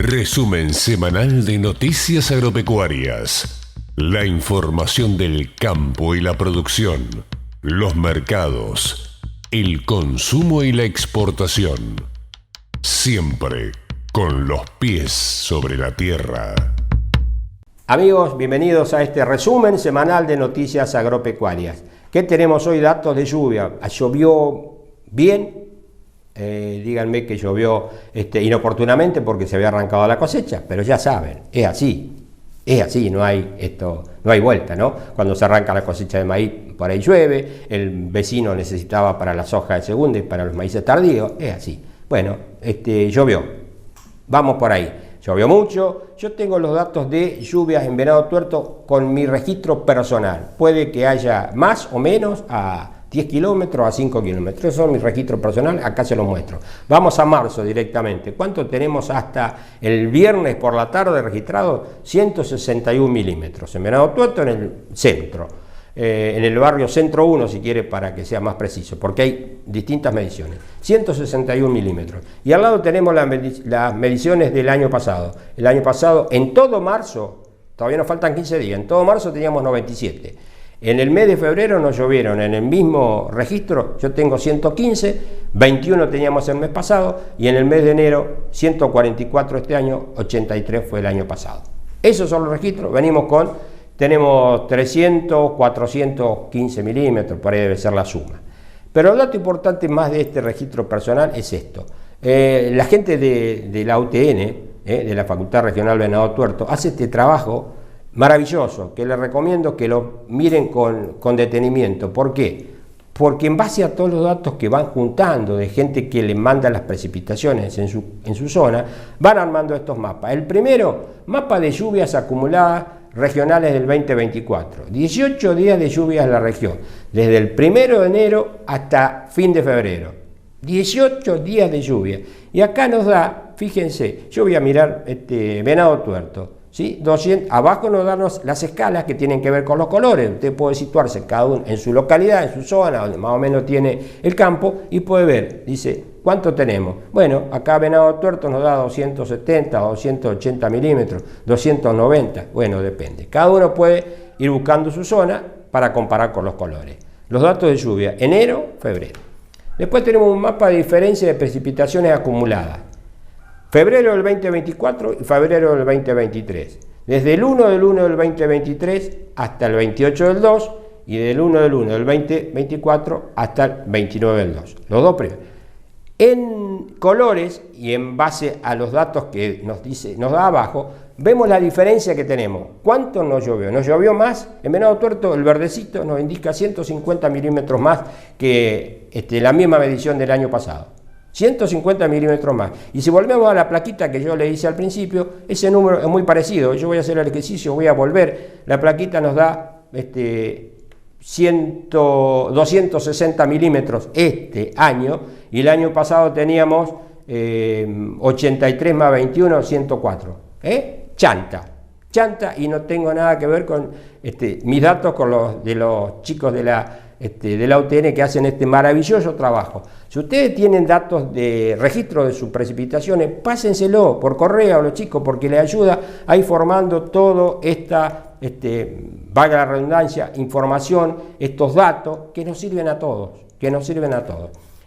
Resumen semanal de noticias agropecuarias. La información del campo y la producción, los mercados, el consumo y la exportación. Siempre con los pies sobre la tierra. Amigos, bienvenidos a este resumen semanal de noticias agropecuarias. ¿Qué tenemos hoy? Datos de lluvia. ¿Llovió bien? Díganme que llovió inoportunamente porque se había arrancado la cosecha, pero ya saben, es así, no hay vuelta, ¿no? Cuando se arranca la cosecha de maíz, por ahí llueve, el vecino necesitaba para la soja de segunda y para los maíces tardíos, es así. Bueno, llovió, vamos por ahí, llovió mucho. Yo tengo los datos de lluvias en Venado Tuerto con mi registro personal, puede que haya más o menos a 10 kilómetros a 5 kilómetros, esos son mis registros personales, acá se los muestro. Vamos a marzo directamente. ¿Cuánto tenemos hasta el viernes por la tarde registrado? 161 milímetros. En Venado Tuerto, en el centro, en el barrio Centro 1, si quiere, para que sea más preciso, porque hay distintas mediciones. 161 milímetros. Y al lado tenemos las mediciones del año pasado. El año pasado, en todo marzo, todavía nos faltan 15 días, en todo marzo teníamos 97. En el mes de febrero nos llovieron, en el mismo registro yo tengo 115, 21 teníamos el mes pasado y en el mes de enero 144 este año, 83 fue el año pasado. Esos son los registros, tenemos 300, 415 milímetros, por ahí debe ser la suma. Pero el dato importante más de este registro personal es esto. La gente de la UTN, de la Facultad Regional Venado Tuerto, hace este trabajo maravilloso, que les recomiendo que lo miren con detenimiento. ¿Por qué? Porque en base a todos los datos que van juntando de gente que le manda las precipitaciones en su zona, van armando estos mapas. El primero, mapa de lluvias acumuladas regionales del 2024. 18 días de lluvias en la región, desde el 1 de enero hasta fin de febrero. 18 días de lluvia. Y acá nos da, fíjense, yo voy a mirar Venado Tuerto. ¿Sí? 200, abajo nos dan las escalas que tienen que ver con los colores. Usted puede situarse cada uno en su localidad, en su zona, donde más o menos tiene el campo, y puede ver, dice, ¿cuánto tenemos? Bueno, acá Venado Tuerto nos da 270, 280 milímetros, 290, bueno, depende. Cada uno puede ir buscando su zona para comparar con los colores. Los datos de lluvia, enero, febrero. Después tenemos un mapa de diferencia de precipitaciones acumuladas. Febrero del 2024 y febrero del 2023. Desde el 1 del 1 del 2023 hasta el 28 del 2 y del 1 del 1 del 2024 hasta el 29 del 2. Los dos primeros. En colores y en base a los datos que nos da abajo, vemos la diferencia que tenemos. ¿Cuánto nos llovió? ¿Nos llovió más? En Venado Tuerto el verdecito nos indica 150 milímetros más que la misma medición del año pasado. 150 milímetros más. Y si volvemos a la plaquita que yo le hice al principio, ese número es muy parecido. Yo voy a hacer el ejercicio, voy a volver. La plaquita nos da 260 milímetros este año, y el año pasado teníamos 83 más 21, 104. Chanta, y no tengo nada que ver con mis datos con los de los chicos de la UTN que hacen este maravilloso trabajo. Si ustedes tienen datos de registro de sus precipitaciones, pásenselo por correo a los chicos, porque les ayuda a ir formando todo esta, valga la redundancia, información, estos datos que nos sirven a todos,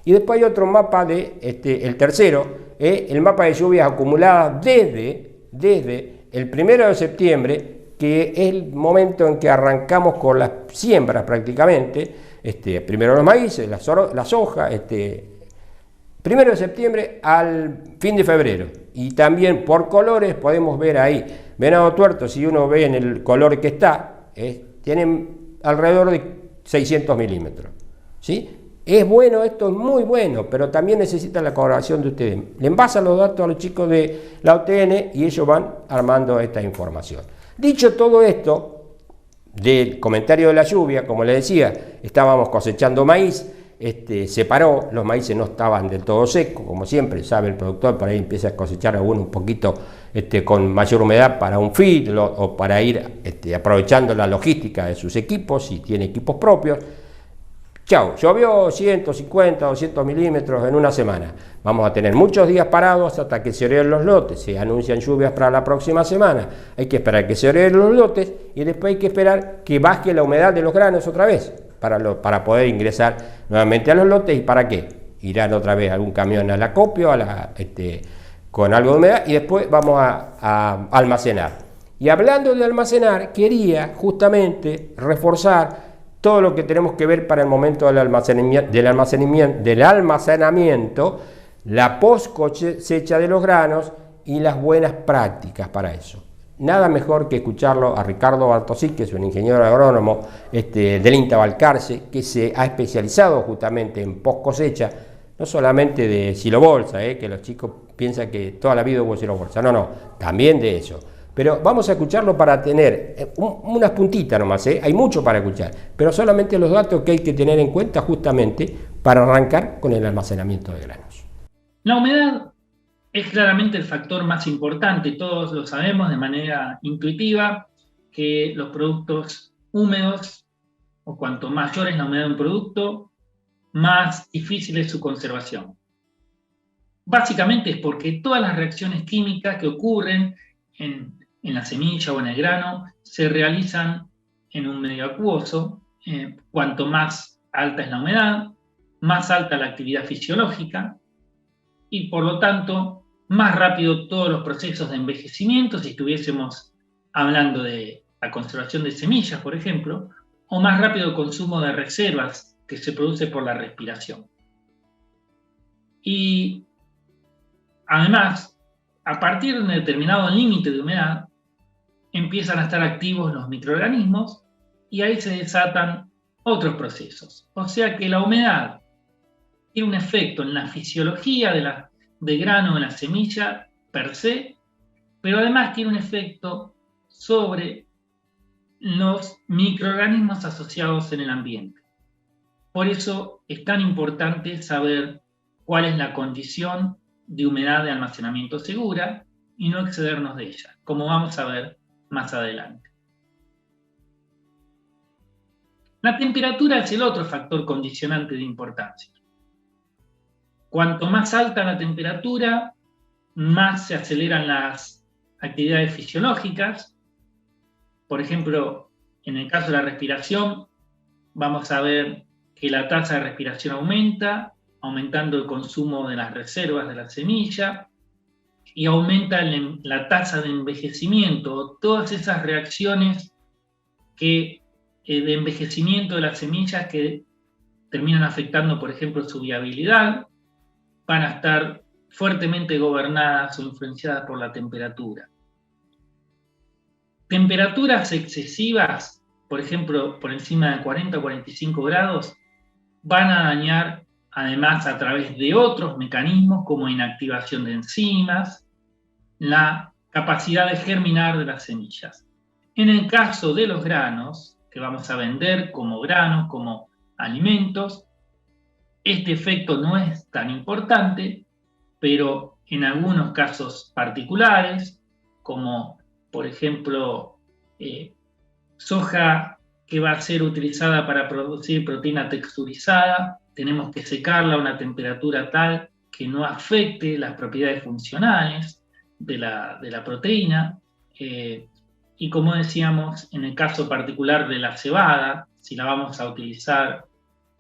Y después hay otro mapa el tercero, el mapa de lluvias acumuladas desde el 1 de septiembre, que es el momento en que arrancamos con las siembras prácticamente, primero los maíces, la soja, 1 de septiembre al fin de febrero. Y también por colores podemos ver ahí, Venado Tuerto, si uno ve en el color que está, tienen alrededor de 600 milímetros. ¿Sí? Es bueno, esto es muy bueno, pero también necesita la colaboración de ustedes. Le envasan los datos a los chicos de la UTN y ellos van armando esta información. Dicho todo esto, del comentario de la lluvia, como les decía, estábamos cosechando maíz, se paró, los maíces no estaban del todo secos, como siempre, sabe el productor, por ahí empieza a cosechar alguno un poquito con mayor humedad para un feed o para ir aprovechando la logística de sus equipos, si tiene equipos propios. Chao, llovió 150, 200 milímetros en una semana. Vamos a tener muchos días parados hasta que se oreen los lotes. Se anuncian lluvias para la próxima semana. Hay que esperar que se oreen los lotes y después hay que esperar que baje la humedad de los granos otra vez para poder ingresar nuevamente a los lotes. ¿Y para qué? Irán otra vez algún camión al acopio con algo de humedad y después vamos a almacenar. Y hablando de almacenar, quería justamente reforzar todo lo que tenemos que ver para el momento del almacenamiento, la post cosecha de los granos y las buenas prácticas para eso. Nada mejor que escucharlo a Ricardo Bartosí, que es un ingeniero agrónomo del INTA Balcarce, que se ha especializado justamente en post cosecha, no solamente de silobolsa, que los chicos piensan que toda la vida hubo silobolsa, no, también de eso. Pero vamos a escucharlo para tener unas puntitas nomás, hay mucho para escuchar, pero solamente los datos que hay que tener en cuenta justamente para arrancar con el almacenamiento de granos. La humedad es claramente el factor más importante, todos lo sabemos de manera intuitiva, que los productos húmedos, o cuanto mayor es la humedad de un producto, más difícil es su conservación. Básicamente es porque todas las reacciones químicas que ocurren en la semilla o en el grano se realizan en un medio acuoso. Cuanto más alta es la humedad, más alta la actividad fisiológica y por lo tanto más rápido todos los procesos de envejecimiento, si estuviésemos hablando de la conservación de semillas, por ejemplo, o más rápido el consumo de reservas que se produce por la respiración. Y además, a partir de un determinado límite de humedad, empiezan a estar activos los microorganismos y ahí se desatan otros procesos. O sea que la humedad tiene un efecto en la fisiología del grano, de la semilla per se, pero además tiene un efecto sobre los microorganismos asociados en el ambiente. Por eso es tan importante saber cuál es la condición de humedad de almacenamiento segura y no excedernos de ella, como vamos a ver más adelante. La temperatura es el otro factor condicionante de importancia. Cuanto más alta la temperatura, más se aceleran las actividades fisiológicas. Por ejemplo, en el caso de la respiración, vamos a ver que la tasa de respiración aumenta, aumentando el consumo de las reservas de la semilla, y aumenta la tasa de envejecimiento, todas esas reacciones de envejecimiento de las semillas que terminan afectando, por ejemplo, su viabilidad, van a estar fuertemente gobernadas o influenciadas por la temperatura. Temperaturas excesivas, por ejemplo, por encima de 40 o 45 grados, van a dañar, además a través de otros mecanismos como inactivación de enzimas, la capacidad de germinar de las semillas. En el caso de los granos, que vamos a vender como granos, como alimentos, este efecto no es tan importante, pero en algunos casos particulares, como por ejemplo soja que va a ser utilizada para producir proteína texturizada, tenemos que secarla a una temperatura tal que no afecte las propiedades funcionales de la proteína. Y como decíamos, en el caso particular de la cebada, si la vamos a utilizar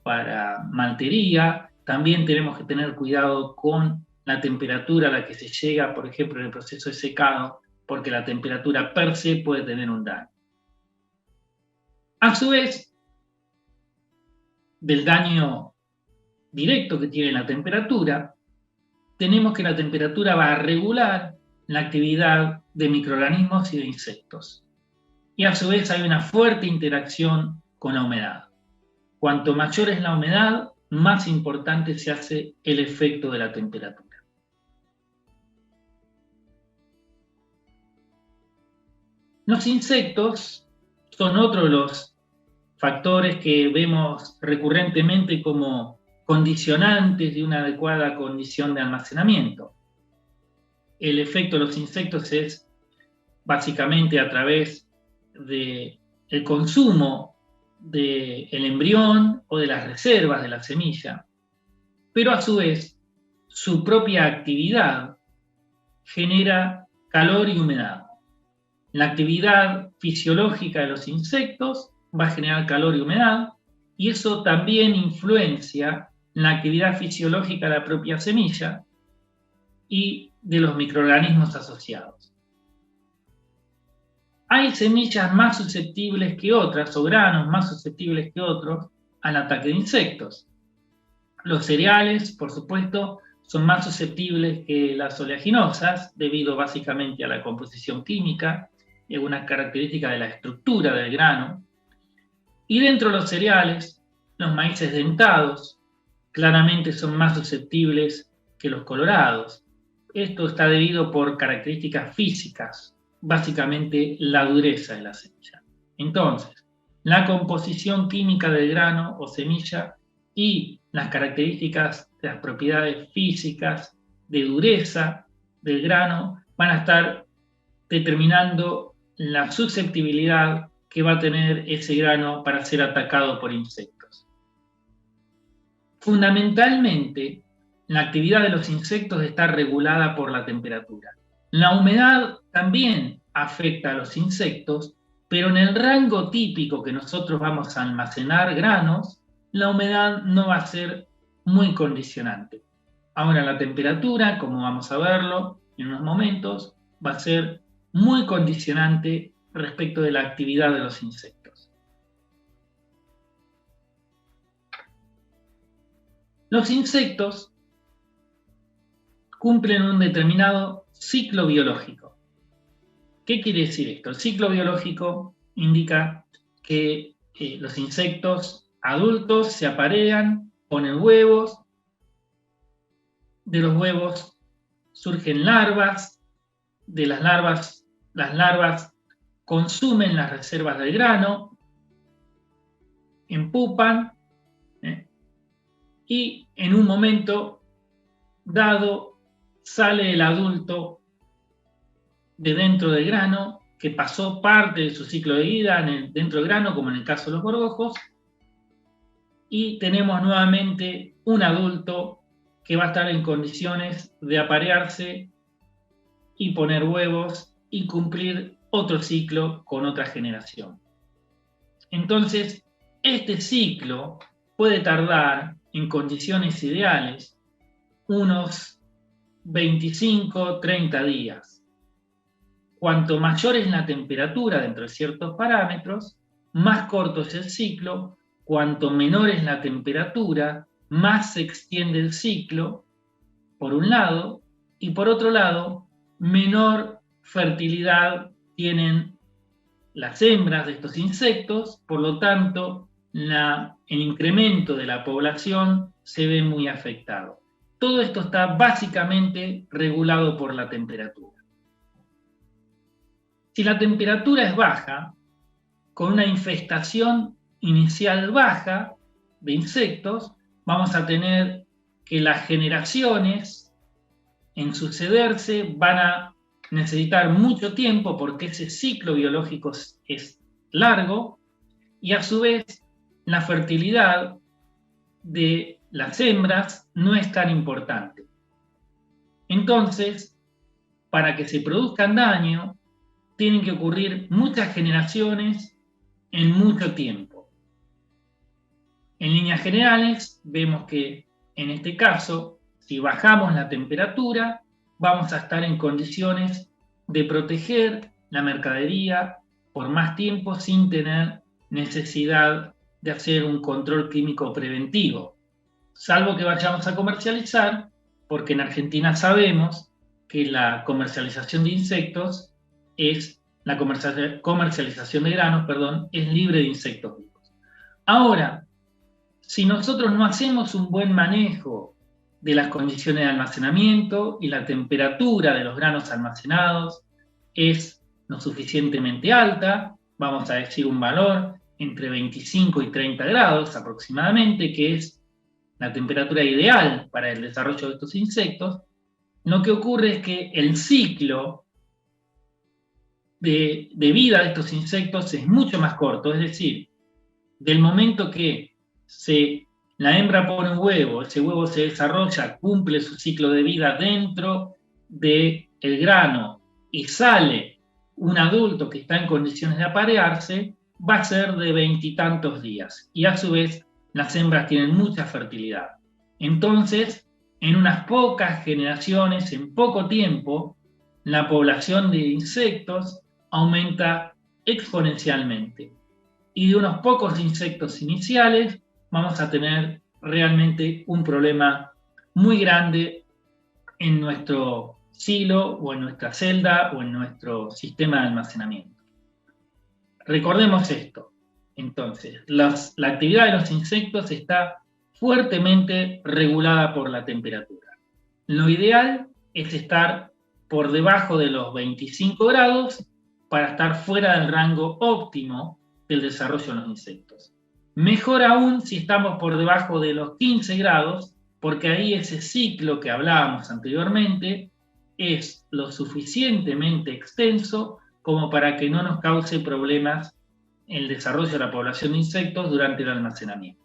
para maltería, también tenemos que tener cuidado con la temperatura a la que se llega, por ejemplo, en el proceso de secado, porque la temperatura per se puede tener un daño. A su vez, del daño directo que tiene la temperatura, tenemos que la temperatura va a regular la actividad de microorganismos y de insectos. Y a su vez hay una fuerte interacción con la humedad. Cuanto mayor es la humedad, más importante se hace el efecto de la temperatura. Los insectos son otro de los factores que vemos recurrentemente como condicionantes de una adecuada condición de almacenamiento. El efecto de los insectos es básicamente a través del consumo del embrión o de las reservas de la semilla, pero a su vez su propia actividad genera calor y humedad. La actividad fisiológica de los insectos va a generar calor y humedad, y eso también influencia en la actividad fisiológica de la propia semilla y de los microorganismos asociados. Hay semillas más susceptibles que otras, o granos más susceptibles que otros, al ataque de insectos. Los cereales, por supuesto, son más susceptibles que las oleaginosas, debido básicamente a la composición química y una característica de la estructura del grano. Y dentro de los cereales, los maíces dentados claramente son más susceptibles que los colorados. Esto está debido por características físicas, básicamente la dureza de la semilla. Entonces, la composición química del grano o semilla y las características de las propiedades físicas de dureza del grano van a estar determinando la susceptibilidad que va a tener ese grano para ser atacado por insectos. Fundamentalmente, la actividad de los insectos está regulada por la temperatura. La humedad también afecta a los insectos, pero en el rango típico que nosotros vamos a almacenar granos, la humedad no va a ser muy condicionante. Ahora, la temperatura, como vamos a verlo en unos momentos, va a ser muy condicionante respecto de la actividad de los insectos. Los insectos cumplen un determinado ciclo biológico. ¿Qué quiere decir esto? El ciclo biológico indica que los insectos adultos se aparean, ponen huevos, de los huevos surgen larvas, de las larvas consumen las reservas del grano, empupan, y en un momento dado sale el adulto de dentro del grano, que pasó parte de su ciclo de vida dentro del grano, como en el caso de los gorgojos, y tenemos nuevamente un adulto que va a estar en condiciones de aparearse y poner huevos y cumplir otro ciclo con otra generación. Entonces, este ciclo puede tardar, en condiciones ideales, unos 25-30 días. Cuanto mayor es la temperatura dentro de ciertos parámetros, más corto es el ciclo. Cuanto menor es la temperatura, más se extiende el ciclo, por un lado, y por otro lado, menor fertilidad tienen las hembras de estos insectos, por lo tanto, el incremento de la población se ve muy afectado. Todo esto está básicamente regulado por la temperatura. Si la temperatura es baja, con una infestación inicial baja de insectos, vamos a tener que las generaciones en sucederse van a necesitar mucho tiempo porque ese ciclo biológico es largo, y a su vez la fertilidad de las hembras no es tan importante. Entonces, para que se produzcan daño, tienen que ocurrir muchas generaciones en mucho tiempo. En líneas generales, vemos que en este caso, si bajamos la temperatura, vamos a estar en condiciones de proteger la mercadería por más tiempo sin tener necesidad de hacer un control químico preventivo, salvo que vayamos a comercializar, porque en Argentina sabemos que la comercialización de insectos la comercialización de granos, es libre de insectos vivos. Ahora, si nosotros no hacemos un buen manejo de las condiciones de almacenamiento y la temperatura de los granos almacenados es lo suficientemente alta, vamos a decir un valor entre 25 y 30 grados aproximadamente, que es la temperatura ideal para el desarrollo de estos insectos, lo que ocurre es que el ciclo de vida de estos insectos es mucho más corto, es decir, Del momento que la hembra pone un huevo, ese huevo se desarrolla, cumple su ciclo de vida dentro del grano y sale un adulto que está en condiciones de aparearse, va a ser de 20 y tantos días. Y a su vez, las hembras tienen mucha fertilidad. Entonces, en unas pocas generaciones, en poco tiempo, la población de insectos aumenta exponencialmente. Y de unos pocos insectos iniciales, vamos a tener realmente un problema muy grande en nuestro silo o en nuestra celda o en nuestro sistema de almacenamiento. Recordemos esto. Entonces, la actividad de los insectos está fuertemente regulada por la temperatura. Lo ideal es estar por debajo de los 25 grados para estar fuera del rango óptimo del desarrollo de los insectos. Mejor aún si estamos por debajo de los 15 grados, porque ahí ese ciclo que hablábamos anteriormente es lo suficientemente extenso como para que no nos cause problemas el desarrollo de la población de insectos durante el almacenamiento.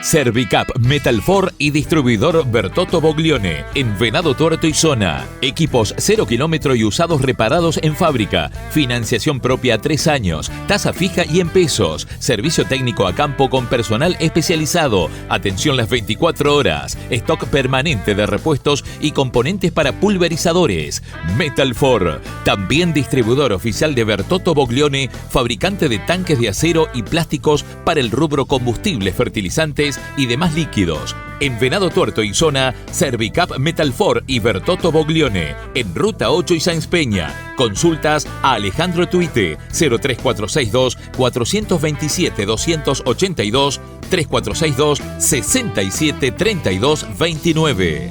Servicap, Metalfor y distribuidor Bertotto Boglione en Venado Tuerto y zona. Equipos 0 kilómetro y usados reparados en fábrica. Financiación propia 3 años. Tasa fija y en pesos. Servicio técnico a campo con personal especializado. Atención las 24 horas. Stock permanente de repuestos y componentes para pulverizadores. Metalfor. También distribuidor oficial de Bertotto Boglione, fabricante de tanques de acero y plásticos para el rubro combustibles, fertilizantes y demás líquidos. En Venado Tuerto y zona, Servicap, Metalfor y Bertotto Boglione. En Ruta 8 y Sáenz Peña. Consultas a Alejandro Tuite 03462 427 282 3462 67 32 29.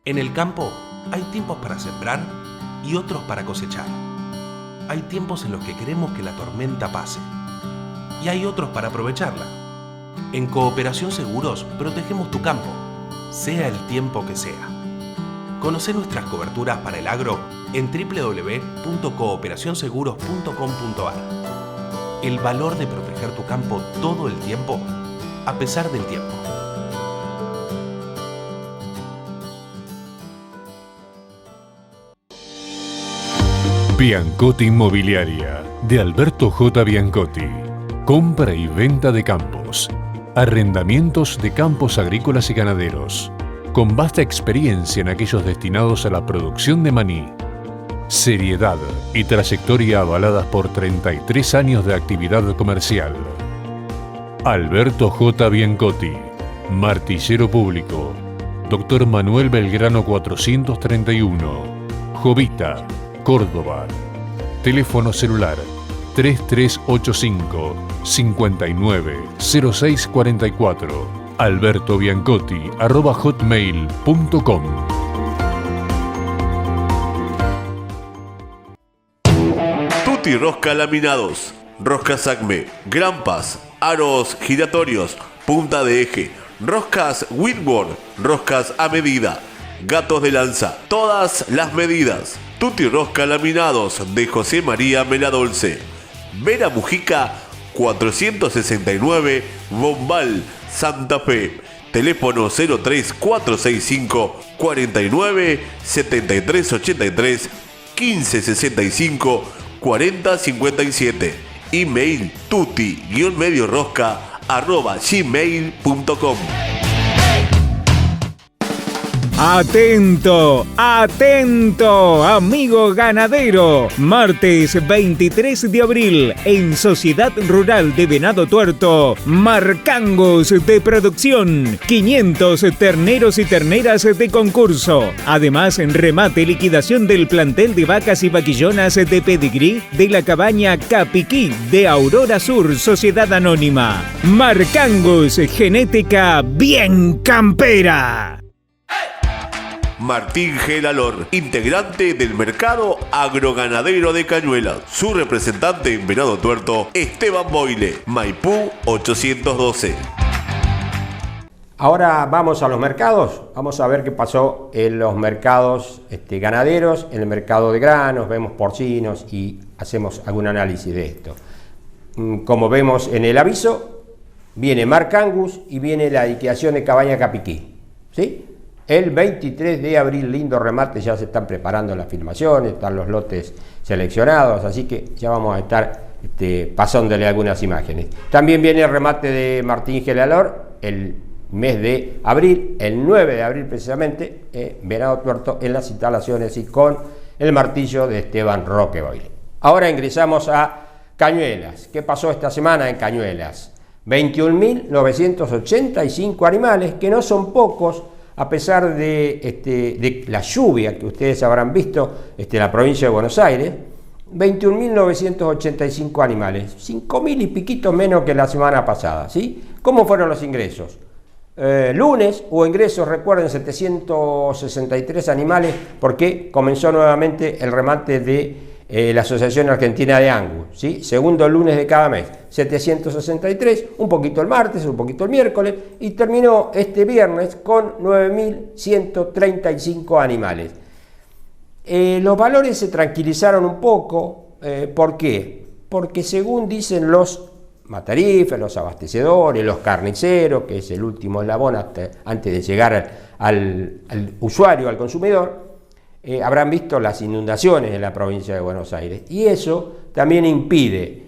En el campo hay tiempos para sembrar y otros para cosechar. Hay tiempos en los que queremos que la tormenta pase y hay otros para aprovecharla. En Cooperación Seguros protegemos tu campo, sea el tiempo que sea. Conoce nuestras coberturas para el agro en www.cooperacionseguros.com.ar. El valor de proteger tu campo todo el tiempo, a pesar del tiempo. Biancotti Inmobiliaria, de Alberto J. Biancotti. Compra y venta de campos. Arrendamientos de campos agrícolas y ganaderos. Con vasta experiencia en aquellos destinados a la producción de maní. Seriedad y trayectoria avaladas por 33 años de actividad comercial. Alberto J. Biancotti, martillero público. Dr. Manuel Belgrano 431, Jovita, Córdoba. Teléfono celular 3385 590644. albertobiancotti@hotmail.com. Tutti Rosca Laminados, roscas Acme, grampas, aros giratorios, punta de eje, roscas Whitworth, roscas a medida, gatos de lanza, todas las medidas. Tutti Rosca Laminados de José María Meladolce. Vera Mujica 469, Bombal, Santa Fe. Teléfono 03465 49 73 83 15 65 40 57. Email tutti-mediorosca@gmail.com. Atento, atento, amigo ganadero. Martes 23 de abril, en Sociedad Rural de Venado Tuerto, Marcangos de producción. 500 terneros y terneras de concurso. Además, en remate, liquidación del plantel de vacas y vaquillonas de pedigrí de la cabaña Capiquí de Aurora Sur, Sociedad Anónima. Marcangos, genética bien campera. Martín Gelalor, integrante del mercado agroganadero de Cañuelas. Su representante en Venado Tuerto, Esteban Boyle, Maipú 812. Ahora vamos a los mercados, vamos a ver qué pasó en los mercados ganaderos, en el mercado de granos, vemos porcinos y hacemos algún análisis de esto. Como vemos en el aviso, viene Marc Angus y viene la liquidación de Cabaña Capiquí, ¿sí? El 23 de abril, lindo remate, ya se están preparando las filmaciones, están los lotes seleccionados, así que ya vamos a estar pasándole algunas imágenes. También viene el remate de Martín Gelalor, el mes de abril, el 9 de abril precisamente, Venado Tuerto en las instalaciones y con el martillo de Esteban Roqueboyle. Ahora ingresamos a Cañuelas. ¿Qué pasó esta semana en Cañuelas? 21.985 animales, que no son pocos, a pesar de la lluvia que ustedes habrán visto en la provincia de Buenos Aires. 21.985 animales, 5.000 y piquito menos que la semana pasada, ¿sí? ¿Cómo fueron los ingresos? Lunes hubo ingresos, recuerden, 763 animales, porque comenzó nuevamente el remate de la Asociación Argentina de Angus, ¿sí? Segundo lunes de cada mes, 763, un poquito el martes, un poquito el miércoles, y terminó este viernes con 9.135 animales. Los valores se tranquilizaron un poco. ¿Por qué? Porque según dicen los matarifes, los abastecedores, los carniceros, que es el último eslabón antes de llegar al usuario, al consumidor, habrán visto las inundaciones en la provincia de Buenos Aires, y eso también impide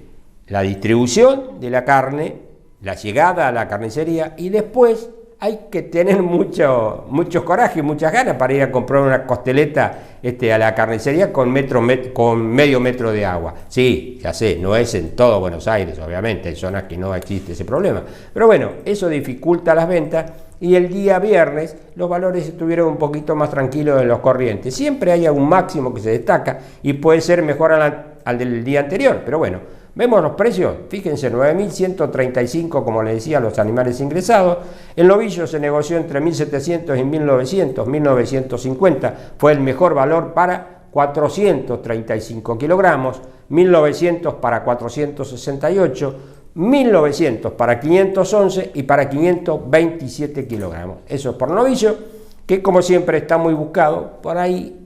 la distribución de la carne, la llegada a la carnicería, y después hay que tener mucho coraje y muchas ganas para ir a comprar una costeleta a la carnicería con medio metro de agua. Sí, ya sé, no es en todo Buenos Aires, obviamente, hay zonas que no existe ese problema. Pero bueno, eso dificulta las ventas, y el día viernes los valores estuvieron un poquito más tranquilos en los corrientes. Siempre hay algún máximo que se destaca y puede ser mejor al del día anterior, pero bueno. Vemos los precios, fíjense, 9.135, como les decía, los animales ingresados. El novillo se negoció entre 1.700 y 1.900, 1.950 fue el mejor valor para 435 kilogramos, 1.900 para 468, 1.900 para 511 y para 527 kilogramos. Eso es por novillo, que como siempre está muy buscado. Por ahí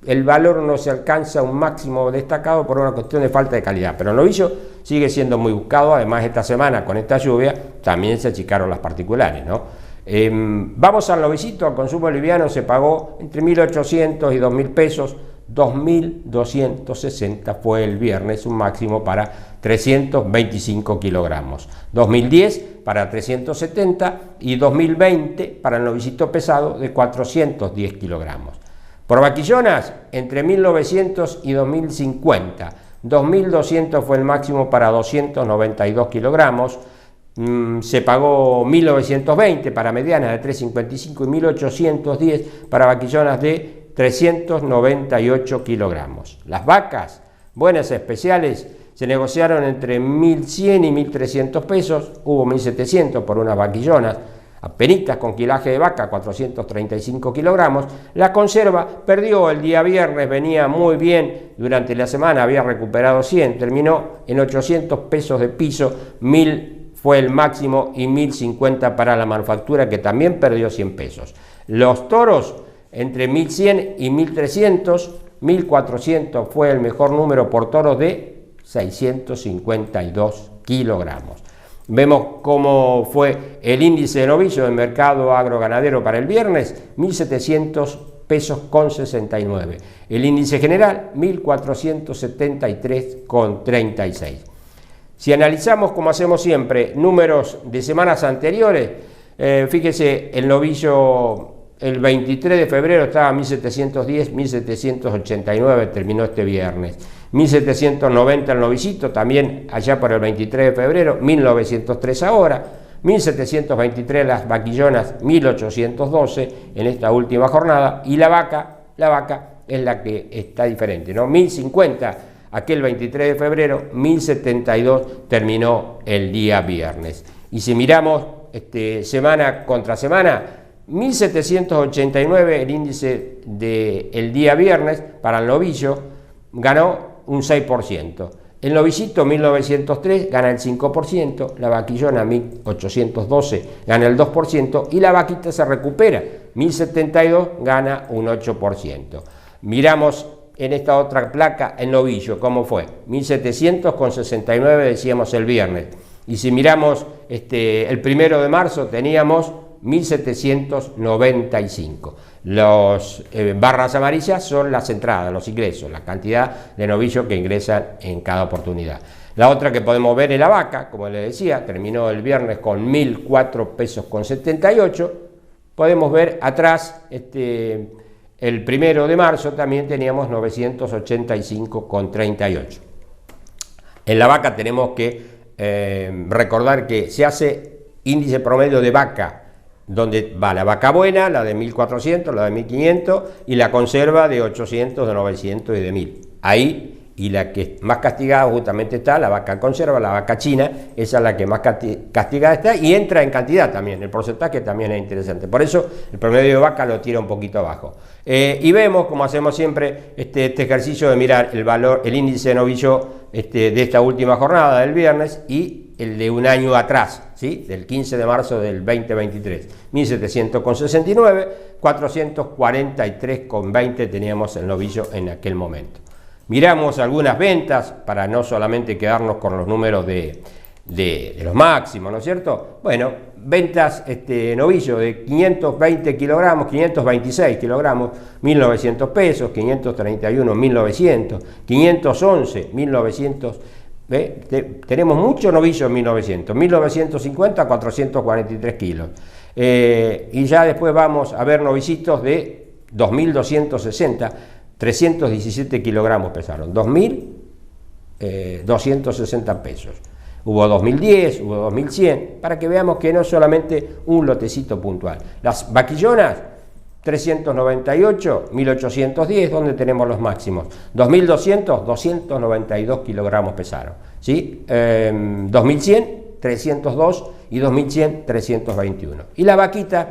el valor no se alcanza a un máximo destacado por una cuestión de falta de calidad, pero el novillo sigue siendo muy buscado. Además, esta semana con esta lluvia también se achicaron las particulares, ¿no? Vamos al novillito. Al consumo liviano se pagó entre 1.800 y 2.000 pesos, 2.260 fue el viernes, un máximo para 325 kilogramos, 2010 para 370 y 2020 para el novillito pesado de 410 kilogramos. Por vaquillonas, entre 1.900 y 2.050. 2.200 fue el máximo para 292 kilogramos. Se pagó 1.920 para medianas de 355 y 1.810 para vaquillonas de 398 kilogramos. Las vacas, buenas especiales, se negociaron entre 1.100 y 1.300 pesos. Hubo 1.700 por unas vaquillonas. Apenitas con quilaje de vaca, 435 kilogramos. La conserva perdió el día viernes, venía muy bien durante la semana, había recuperado 100, terminó en 800 pesos de piso, 1.000 fue el máximo y 1.050 para la manufactura, que también perdió 100 pesos. Los toros, entre 1.100 y 1.300, 1.400 fue el mejor número por toros de 652 kilogramos. Vemos cómo fue el índice de novillo del mercado agroganadero para el viernes, 1.700 pesos con 69. El índice general, 1.473 con 36. Si analizamos, como hacemos siempre, números de semanas anteriores, fíjese, el novillo el 23 de febrero estaba 1.710, 1.789 terminó este viernes. 1.790 el novillito, también allá por el 23 de febrero, 1.903 ahora, 1.723 las vaquillonas, 1.812 en esta última jornada, y la vaca es la que está diferente, ¿no? 1.050 aquel 23 de febrero, 1.072 terminó el día viernes. Y si miramos semana contra semana, 1.789 el índice del día viernes para el novillo, ganó un 6%. El novillito 1903 gana el 5%, la vaquillona 1812 gana el 2% y la vaquita se recupera, 1072 gana un 8%. Miramos en esta otra placa el novillo, ¿cómo fue? 1700,69 decíamos el viernes. Y si miramos el 1 de marzo teníamos 1795. Los barras amarillas son las entradas, los ingresos, la cantidad de novillos que ingresan en cada oportunidad. La otra que podemos ver es la vaca, como les decía, terminó el viernes con 1.004 pesos con 78. Podemos ver atrás, el 1 de marzo también teníamos 985,38. En la vaca tenemos que recordar que se hace índice promedio de vaca, donde va la vaca buena, la de 1400, la de 1500 y la conserva de 800, de 900 y de 1000. Ahí, y la que más castigada justamente está, la vaca conserva, la vaca china, esa es la que más castigada está y entra en cantidad también, el porcentaje también es interesante. Por eso el promedio de vaca lo tira un poquito abajo. Y vemos, como hacemos siempre, este ejercicio de mirar el valor, el índice de novillo de esta última jornada del viernes y el de un año atrás, ¿sí? Del 15 de marzo del 2023, 1700,69, 443,20 teníamos el novillo en aquel momento. Miramos algunas ventas para no solamente quedarnos con los números de los máximos, ¿no es cierto? Bueno, ventas novillo de 520 kilogramos, 526 kilogramos, 1.900 pesos, 531, 1.900, 511, 1.900. Tenemos mucho novillo en 1900, 1950, 443 kilos. Y ya después vamos a ver novillitos de 2260, 317 kilogramos pesaron, 2.260 pesos. Hubo 2010, hubo 2100, para que veamos que no es solamente un lotecito puntual. Las vaquillonas, 398, 1810, donde tenemos los máximos. 2200, 292 kilogramos pesaron. ¿Sí? 2100, 302 y 2100, 321. Y la vaquita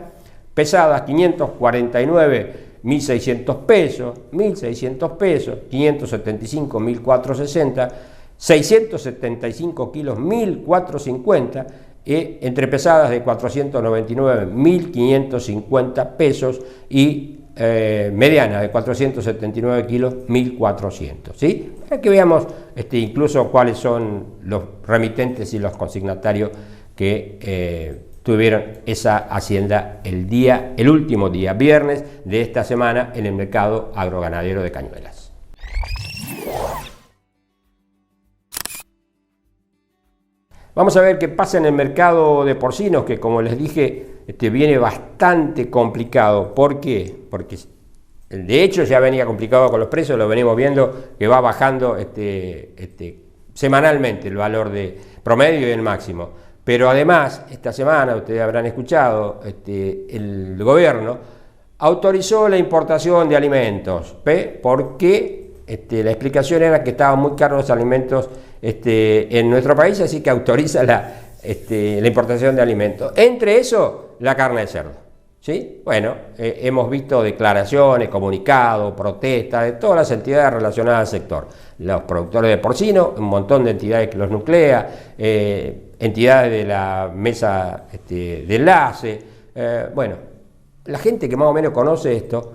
pesada, 549, 1600 pesos, 1600 pesos, 575, 1460, 675 kilos, 1450. Entre pesadas de 499, 1.550 pesos y mediana de 479 kilos, 1.400. ¿Sí? Para que veamos incluso cuáles son los remitentes y los consignatarios que tuvieron esa hacienda el último día, viernes de esta semana en el mercado agroganadero de Cañuelas. Vamos a ver qué pasa en el mercado de porcinos, que como les dije, viene bastante complicado. ¿Por qué? Porque de hecho ya venía complicado con los precios, lo venimos viendo que va bajando semanalmente el valor de promedio y el máximo. Pero además, esta semana, ustedes habrán escuchado, el gobierno autorizó la importación de alimentos, porque la explicación era que estaban muy caros los alimentos en nuestro país, así que autoriza la importación de alimentos. Entre eso, la carne de cerdo. ¿Sí? Bueno, hemos visto declaraciones, comunicados, protestas de todas las entidades relacionadas al sector. Los productores de porcino, un montón de entidades que los nuclea, entidades de la mesa de enlace. Bueno, la gente que más o menos conoce esto,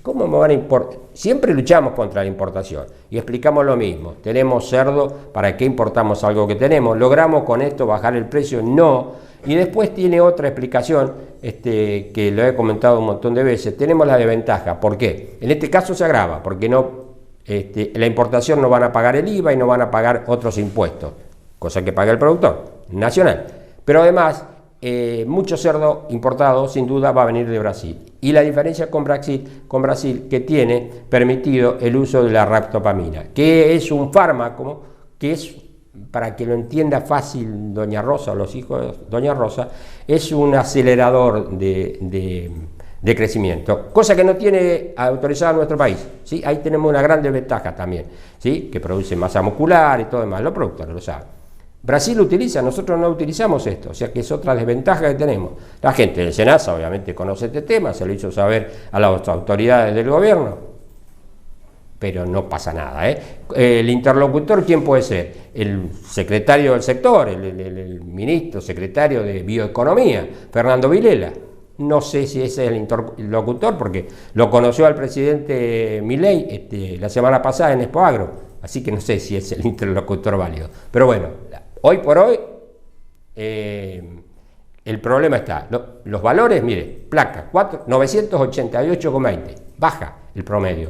¿cómo me van a importar? Siempre luchamos contra la importación y explicamos lo mismo. Tenemos cerdo, ¿para qué importamos algo que tenemos? ¿Logramos con esto bajar el precio? No. Y después tiene otra explicación que lo he comentado un montón de veces. Tenemos la desventaja. ¿Por qué? En este caso se agrava, porque la importación no van a pagar el IVA y no van a pagar otros impuestos, cosa que paga el productor nacional. Pero además, mucho cerdo importado sin duda va a venir de Brasil. Y la diferencia con Brasil que tiene permitido el uso de la ractopamina, que es un fármaco que es, para que lo entienda fácil Doña Rosa o los hijos de Doña Rosa, es un acelerador de crecimiento, cosa que no tiene autorizada en nuestro país. ¿Sí? Ahí tenemos una gran desventaja también, ¿sí? Que produce masa muscular y todo demás, los productores lo saben. Brasil lo utiliza, nosotros no utilizamos esto, o sea que es otra desventaja que tenemos. La gente del SENASA obviamente conoce este tema, se lo hizo saber a las autoridades del gobierno. pero no pasa nada. El interlocutor, ¿quién puede ser? El secretario del sector, el ministro, secretario de Bioeconomía, Fernando Vilela. No sé si ese es el interlocutor, porque lo conoció al presidente Milei la semana pasada en Expoagro, así que no sé si es el interlocutor válido. Pero bueno, hoy por hoy el problema está. Los valores, mire, placa 988,20, baja el promedio.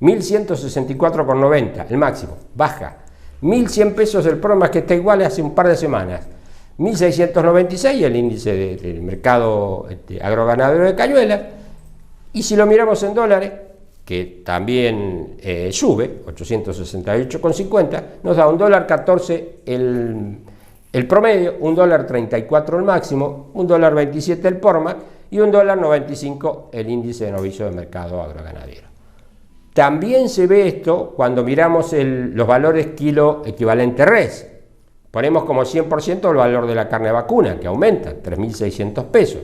1.164,90, el máximo, baja. 1.100 pesos el PROMAX, que está igual hace un par de semanas. 1.696 el índice del mercado agroganadero de Cañuelas. Y si lo miramos en dólares, que también sube, 868,50, nos da $1.14 el promedio, $1.34 el máximo, $1.27 el PROMAX y $1.95 el índice de novicio de mercado agroganadero. También se ve esto cuando miramos los valores kilo equivalente res. Ponemos como 100% el valor de la carne vacuna, que aumenta, 3.600 pesos.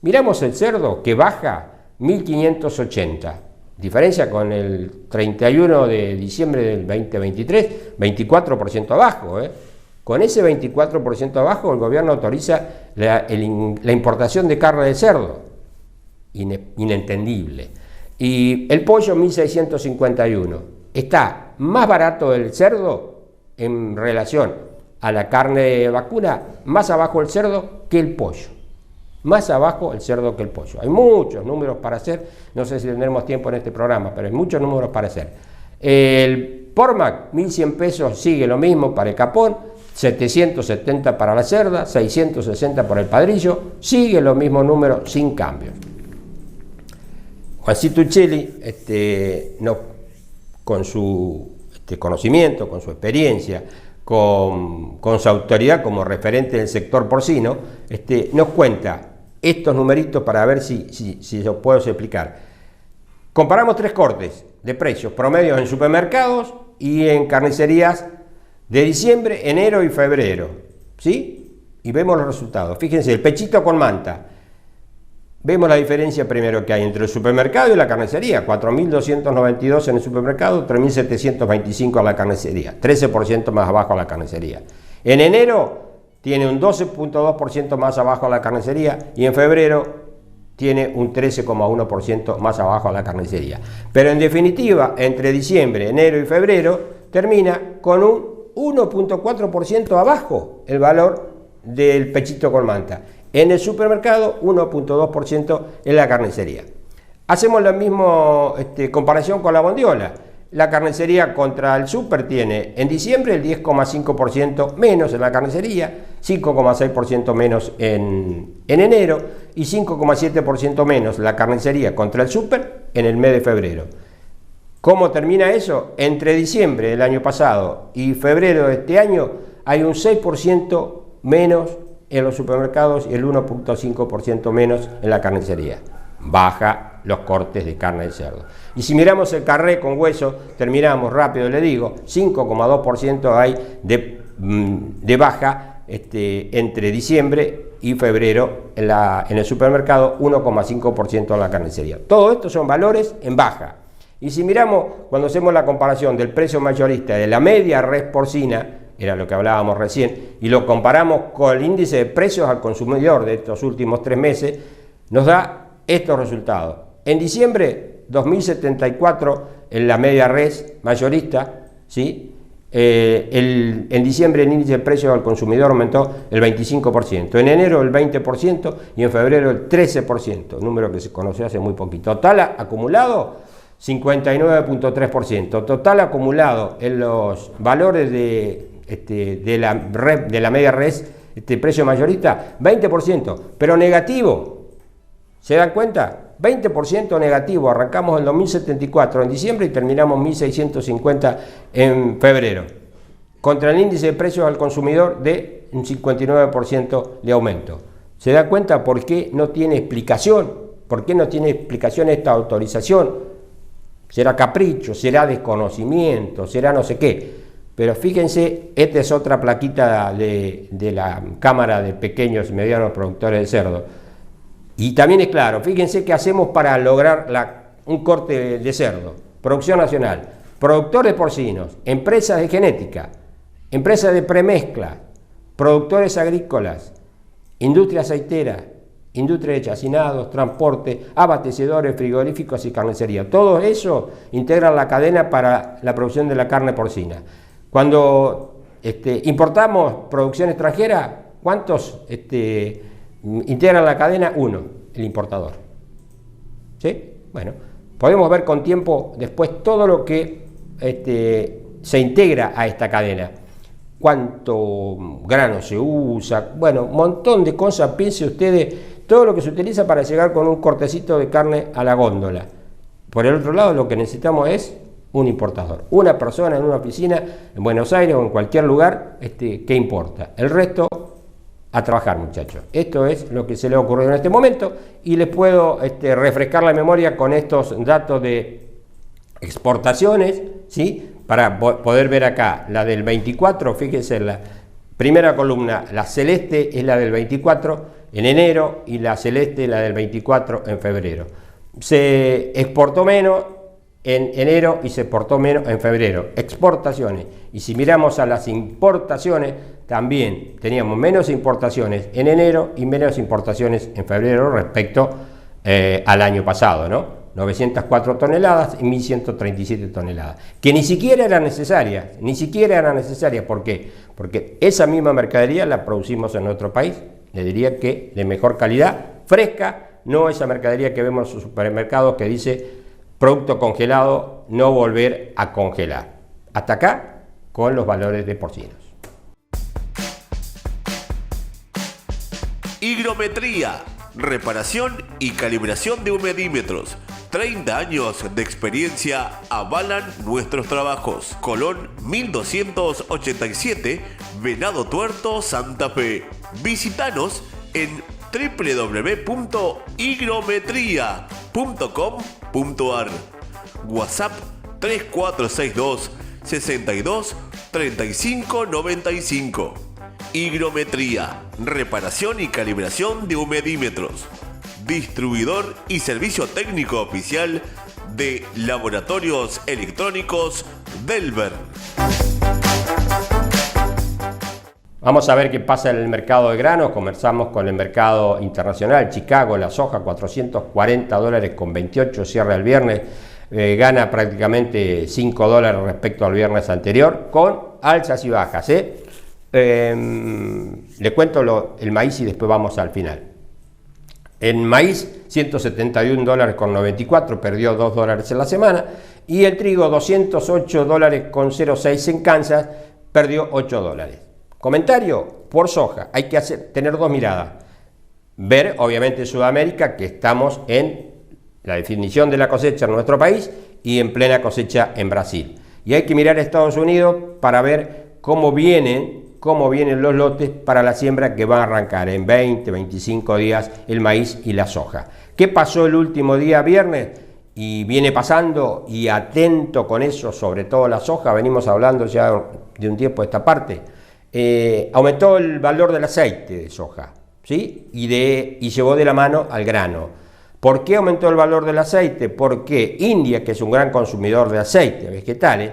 Miramos el cerdo, que baja 1.580. Diferencia con el 31 de diciembre del 2023, 24% abajo. Con ese 24% abajo, el gobierno autoriza la importación de carne de cerdo. Inentendible. Y el pollo 1.651. Está más barato el cerdo en relación a la carne vacuna, más abajo el cerdo que el pollo. Más abajo el cerdo que el pollo. Hay muchos números para hacer, no sé si tendremos tiempo en este programa, pero hay muchos números para hacer. El PROMAX, 1.100 pesos, sigue lo mismo para el capón, 770 para la cerda, 660 por el padrillo, sigue los mismos números sin cambios. Juancito Uccelli, con su conocimiento, con su experiencia, con su autoridad como referente del sector porcino, nos cuenta estos numeritos para ver si los puedo explicar. Comparamos 3 cortes de precios promedios en supermercados y en carnicerías de diciembre, enero y febrero, ¿sí? Y vemos los resultados. Fíjense, el pechito con manta. Vemos la diferencia primero que hay entre el supermercado y la carnicería. 4.292 en el supermercado, 3.725 en la carnicería. 13% más abajo a la carnicería. En enero tiene un 12.2% más abajo a la carnicería y en febrero tiene un 13,1% más abajo a la carnicería. Pero en definitiva, entre diciembre, enero y febrero, termina con un 1.4% abajo el valor del pechito con manta. En el supermercado, 1.2% en la carnicería. Hacemos la misma comparación con la bondiola. La carnicería contra el super tiene en diciembre el 10,5% menos en la carnicería, 5,6% menos en enero y 5,7% menos la carnicería contra el super en el mes de febrero. ¿Cómo termina eso? Entre diciembre del año pasado y febrero de este año hay un 6% menos en los supermercados y el 1.5% menos en la carnicería. Baja los cortes de carne de cerdo. Y si miramos el carré con hueso, terminamos rápido, le digo, 5,2% hay de baja entre diciembre y febrero en el supermercado, 1,5% en la carnicería. Todo esto son valores en baja. Y si miramos, cuando hacemos la comparación del precio mayorista de la media res porcina, era lo que hablábamos recién, y lo comparamos con el índice de precios al consumidor de estos últimos 3 meses, nos da estos resultados. En diciembre, 2.074 en la media res mayorista, ¿sí? En diciembre el índice de precios al consumidor aumentó el 25%, en enero el 20% y en febrero el 13%, número que se conoció hace muy poquito. Total acumulado, 59.3%. Total acumulado en los valores de la media res, precio mayorista, 20%, pero negativo. ¿Se dan cuenta? 20% negativo. Arrancamos en 2.074 en diciembre y terminamos 1.650 en febrero. Contra el índice de precios al consumidor de un 59% de aumento. ¿Se da cuenta por qué no tiene explicación? ¿Por qué no tiene explicación esta autorización? Será capricho, será desconocimiento, será no sé qué. Pero fíjense, esta es otra plaquita de la Cámara de Pequeños y Medianos Productores de Cerdo. Y también es claro, fíjense qué hacemos para lograr un corte de cerdo. producción nacional, productores porcinos, empresas de genética, empresas de premezcla, productores agrícolas, industria aceitera, industria de chacinados, transporte, abastecedores, frigoríficos y carnicería. Todo eso integra la cadena para la producción de la carne porcina. Cuando importamos producción extranjera, ¿cuántos integran la cadena? Uno, el importador. ¿Sí? Bueno, podemos ver con tiempo después todo lo que se integra a esta cadena. Cuánto grano se usa, bueno, un montón de cosas. Piense ustedes todo lo que se utiliza para llegar con un cortecito de carne a la góndola. Por el otro lado, lo que necesitamos es un importador, una persona en una oficina en Buenos Aires o en cualquier lugar que importa. El resto a trabajar, muchachos. Esto es lo que se le ha ocurrido en este momento y les puedo refrescar la memoria con estos datos de exportaciones, ¿sí? Para poder ver acá la del 24, fíjense en la primera columna, la celeste es la del 24 en enero y la celeste la del 24 en febrero. Se exportó menos en enero y se exportó menos en febrero. Exportaciones. Y si miramos a las importaciones, también teníamos menos importaciones en enero y menos importaciones en febrero respecto al año pasado, ¿no? 904 toneladas y 1137 toneladas, que ni siquiera eran necesarias, ¿por qué? Porque esa misma mercadería la producimos en nuestro país, le diría que de mejor calidad, fresca, no esa mercadería que vemos en los supermercados que dice producto congelado, no volver a congelar. Hasta acá con los valores de porcinos. Higrometría, reparación y calibración de humedímetros. 30 años de experiencia avalan nuestros trabajos. Colón 1287, Venado Tuerto, Santa Fe. Visítanos en www.higrometría.com.ar. WhatsApp 3462 62 35 95. Higrometría, reparación y calibración de humedímetros. Distribuidor y servicio técnico oficial de Laboratorios Electrónicos Delver. Vamos a ver qué pasa en el mercado de granos. Comenzamos con el mercado internacional. Chicago, la soja, $440 con 28, cierra el viernes. Gana prácticamente $5 respecto al viernes anterior, con alzas y bajas. Le cuento el maíz y después vamos al final. En maíz, $171 con 94, perdió $2 en la semana. Y el trigo, $208 con 06 en Kansas, perdió $8. Comentario por soja, hay que tener dos miradas. Ver, obviamente, Sudamérica, que estamos en la definición de la cosecha en nuestro país y en plena cosecha en Brasil. Y hay que mirar a Estados Unidos para ver cómo vienen los lotes para la siembra que va a arrancar en 20, 25 días el maíz y la soja. ¿Qué pasó el último día viernes? Y viene pasando, y atento con eso, sobre todo la soja, venimos hablando ya de un tiempo a esta parte, aumentó el valor del aceite de soja, ¿sí? Y llevó de la mano al grano. ¿Por qué aumentó el valor del aceite? Porque India, que es un gran consumidor de aceite vegetales,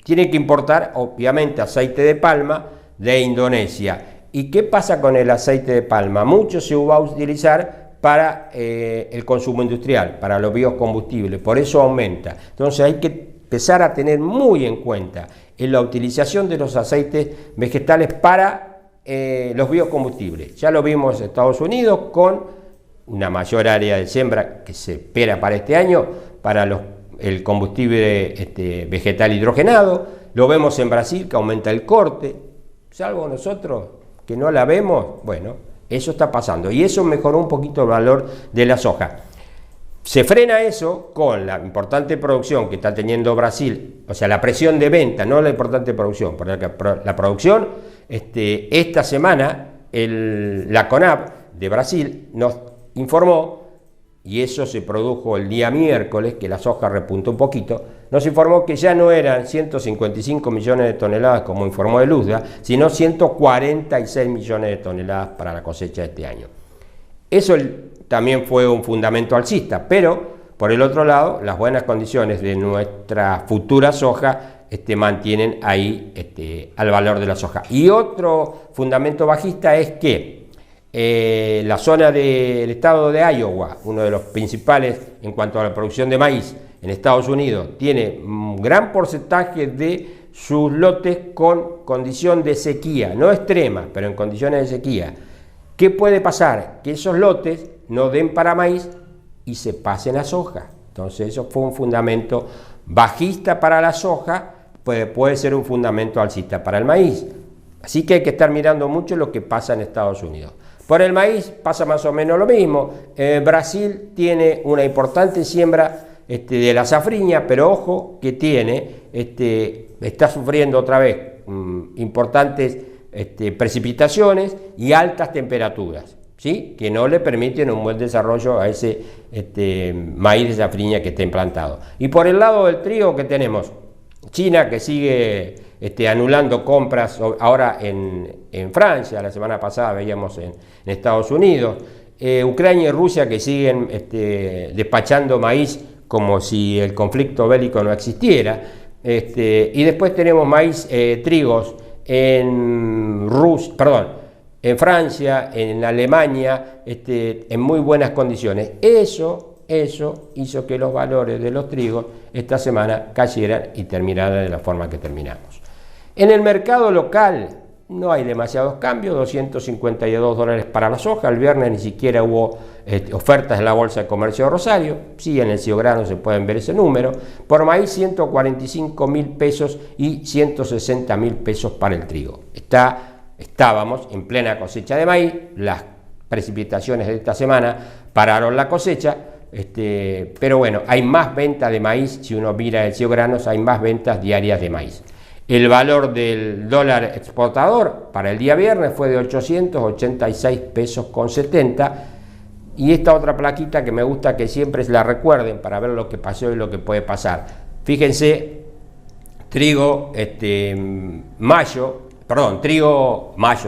tiene que importar, obviamente, aceite de palma de Indonesia. ¿Y qué pasa con el aceite de palma? Mucho se va a utilizar para el consumo industrial, para los biocombustibles, por eso aumenta. Entonces hay que empezar a tener muy en cuenta en la utilización de los aceites vegetales para los biocombustibles. Ya lo vimos en Estados Unidos con una mayor área de siembra que se espera para este año, para el combustible vegetal hidrogenado. Lo vemos en Brasil, que aumenta el corte, salvo nosotros que no la vemos. Bueno, eso está pasando y eso mejoró un poquito el valor de la soja. Se frena eso con la importante producción que está teniendo Brasil, o sea, la presión de venta, no la importante producción, porque la producción, esta semana la CONAB de Brasil nos informó, y eso se produjo el día miércoles, que la soja repuntó un poquito, nos informó que ya no eran 155 millones de toneladas como informó el USDA, sino 146 millones de toneladas para la cosecha de este año. Eso también fue un fundamento alcista, pero Por el otro lado, las buenas condiciones de nuestra futura soja mantienen ahí al valor de la soja. Y otro fundamento bajista es que la zona del estado de Iowa, uno de los principales en cuanto a la producción de maíz en Estados Unidos, tiene un gran porcentaje de sus lotes con condición de sequía, no extrema, pero en condiciones de sequía. ¿Qué puede pasar? Que esos lotes no den para maíz y se pasen a soja. Entonces eso fue un fundamento bajista para la soja, puede ser un fundamento alcista para el maíz. Así que hay que estar mirando mucho lo que pasa en Estados Unidos. Por el maíz pasa más o menos lo mismo. Brasil tiene una importante siembra de la safriña, pero ojo que está sufriendo otra vez importantes precipitaciones y altas temperaturas, ¿sí? Que no le permiten un buen desarrollo a ese maíz de safriña que está implantado. Y por el lado del trigo, que tenemos China, que sigue anulando compras ahora en Francia, la semana pasada veíamos en Estados Unidos, Ucrania y Rusia, que siguen despachando maíz como si el conflicto bélico no existiera, y después tenemos trigos en Francia, en Alemania, en muy buenas condiciones. Eso hizo que los valores de los trigos esta semana cayeran y terminaran de la forma que terminamos. En el mercado local no hay demasiados cambios, $252 para la soja. El viernes ni siquiera hubo ofertas en la Bolsa de Comercio de Rosario. Sí, en el Ciograno se pueden ver ese número. Por maíz, 145.000 pesos y 160.000 pesos para el trigo. Estábamos en plena cosecha de maíz. Las precipitaciones de esta semana pararon la cosecha. Pero bueno, hay más ventas de maíz. Si uno mira el Ciograno, hay más ventas diarias de maíz. El valor del dólar exportador para el día viernes fue de 886 pesos con 70. Y esta otra plaquita que me gusta que siempre la recuerden para ver lo que pasó y lo que puede pasar. Fíjense, trigo mayo,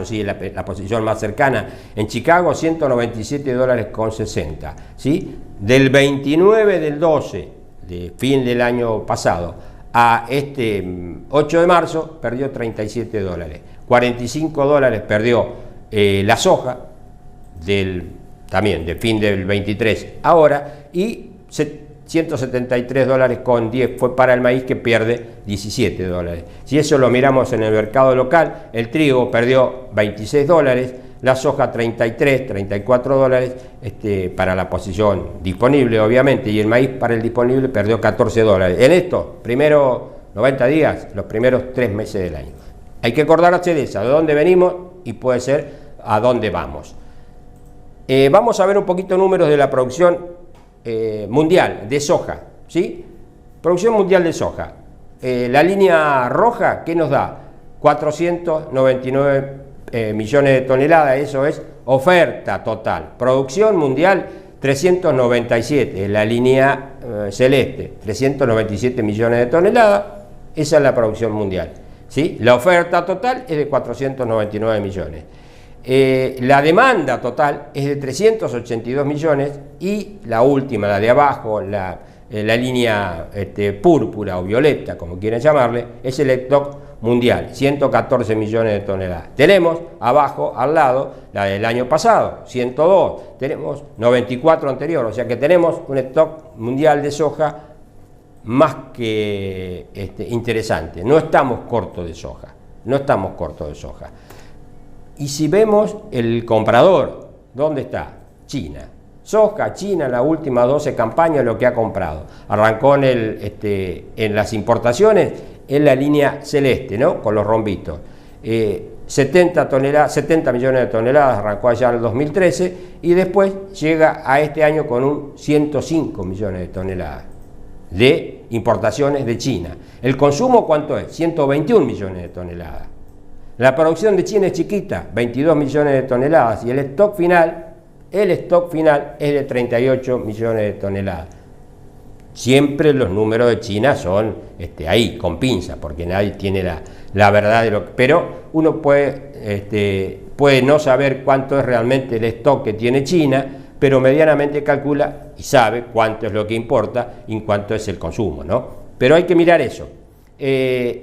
sí, la posición más cercana en Chicago, $197 con 60. ¿Sí? Del 29 del 12, de fin del año pasado, a 8 de marzo perdió $37, $45 perdió la soja también de fin del 23 ahora, y $173 con 10 fue para el maíz, que pierde $17. Si eso lo miramos en el mercado local, el trigo perdió $26, la soja $34 para la posición disponible, obviamente, y el maíz para el disponible perdió $14. En estos primeros 90 días, los primeros 3 meses del año. Hay que acordarse de eso, de dónde venimos y puede ser a dónde vamos. Vamos a ver un poquito números de la producción mundial de soja, ¿sí? Producción mundial de soja. La línea roja, ¿qué nos da? 499 millones de toneladas, eso es oferta total. Producción mundial, 397, la línea celeste, 397 millones de toneladas, esa es la producción mundial, ¿sí? La oferta total es de 499 millones. La demanda total es de 382 millones y la última, la de abajo, la línea púrpura o violeta, como quieren llamarle, es el stock mundial, 114 millones de toneladas. Tenemos abajo, al lado, la del año pasado, 102. Tenemos 94 anterior, o sea que tenemos un stock mundial de soja más que interesante. No estamos cortos de soja, Y si vemos el comprador, ¿dónde está? China. Soja, China, las últimas 12 campañas lo que ha comprado. Arrancó en las importaciones en la línea celeste, ¿no? Con los rombitos. 70 millones de toneladas arrancó allá en el 2013 y después llega a este año con un 105 millones de toneladas de importaciones de China. ¿El consumo cuánto es? 121 millones de toneladas. La producción de China es chiquita, 22 millones de toneladas, y el stock final es de 38 millones de toneladas. Siempre los números de China son ahí, con pinza, porque nadie tiene la verdad de lo que... Pero uno puede no saber cuánto es realmente el stock que tiene China, pero medianamente calcula y sabe cuánto es lo que importa y cuánto es el consumo, ¿no? Pero hay que mirar eso.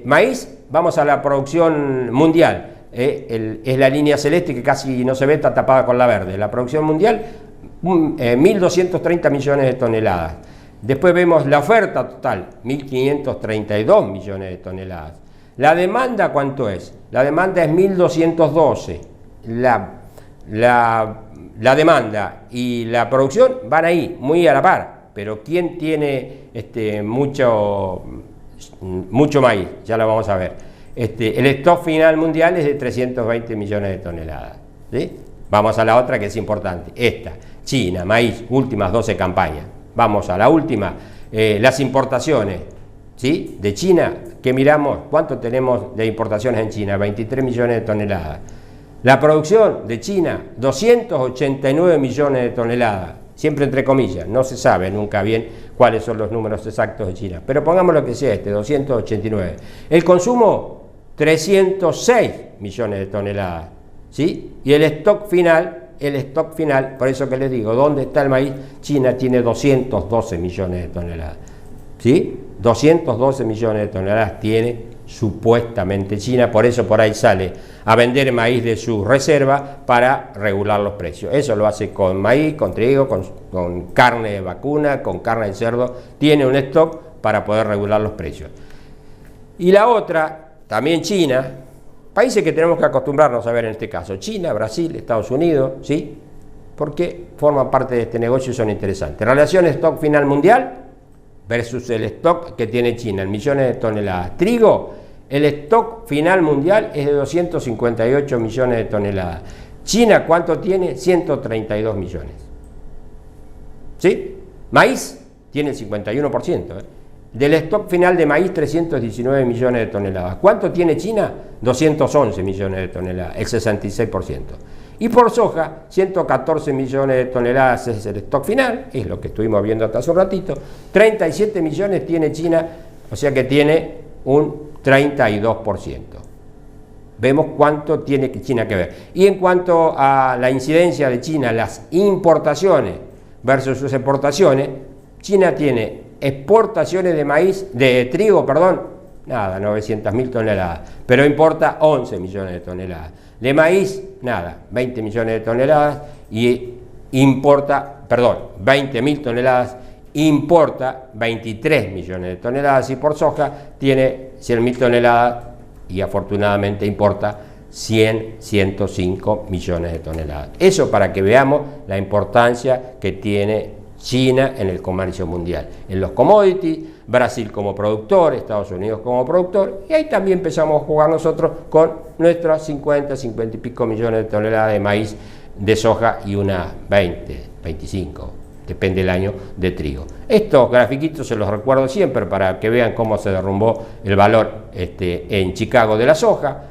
Maíz, vamos a la producción mundial. Es la línea celeste que casi no se ve, está tapada con la verde. La producción mundial, 1.230 millones de toneladas. Después vemos la oferta total, 1.532 millones de toneladas. La demanda, ¿cuánto es? La demanda es 1.212. La demanda y la producción van ahí, muy a la par. Pero ¿quién tiene mucho maíz? Ya lo vamos a ver. El stock final mundial es de 320 millones de toneladas. ¿Sí? Vamos a la otra que es importante. Esta, China, maíz, últimas 12 campañas. Vamos a la última, las importaciones, ¿sí? De China, ¿qué miramos? ¿Cuánto tenemos de importaciones en China? 23 millones de toneladas. La producción de China, 289 millones de toneladas. Siempre entre comillas, no se sabe nunca bien cuáles son los números exactos de China. Pero pongamos lo que sea 289. El consumo, 306 millones de toneladas, ¿sí? Y el stock final, por eso que les digo, ¿dónde está el maíz? China tiene 212 millones de toneladas, ¿sí? 212 millones de toneladas tiene supuestamente China, por eso por ahí sale a vender maíz de su reserva para regular los precios. Eso lo hace con maíz, con trigo, con carne de vacuna, con carne de cerdo, tiene un stock para poder regular los precios. Y la otra, también China, países que tenemos que acostumbrarnos a ver en este caso, China, Brasil, Estados Unidos, ¿sí? Porque forman parte de este negocio y son interesantes. Relación stock final mundial versus el stock que tiene China en millones de toneladas. Trigo, el stock final mundial es de 258 millones de toneladas. China, ¿cuánto tiene? 132 millones. ¿Sí? Maíz tiene el 51%. Del stock final de maíz, 319 millones de toneladas. ¿Cuánto tiene China? 211 millones de toneladas, el 66%. Y por soja, 114 millones de toneladas es el stock final, es lo que estuvimos viendo hasta hace un ratito. 37 millones tiene China, o sea que tiene un 32%. Vemos cuánto tiene China que ver. Y en cuanto a la incidencia de China, las importaciones versus sus exportaciones, China tiene exportaciones de maíz, de trigo, nada, 900.000 toneladas, pero importa 11 millones de toneladas. De maíz, nada, 20 millones de toneladas y importa, 20.000 toneladas, importa 23 millones de toneladas y por soja tiene 100.000 toneladas y afortunadamente importa 105 millones de toneladas. Eso para que veamos la importancia que tiene China en el comercio mundial, en los commodities, Brasil como productor, Estados Unidos como productor, y ahí también empezamos a jugar nosotros con nuestras 50 y pico millones de toneladas de maíz, de soja y unas 20, 25, depende del año, de trigo. Estos grafiquitos se los recuerdo siempre para que vean cómo se derrumbó el valor en Chicago de la soja.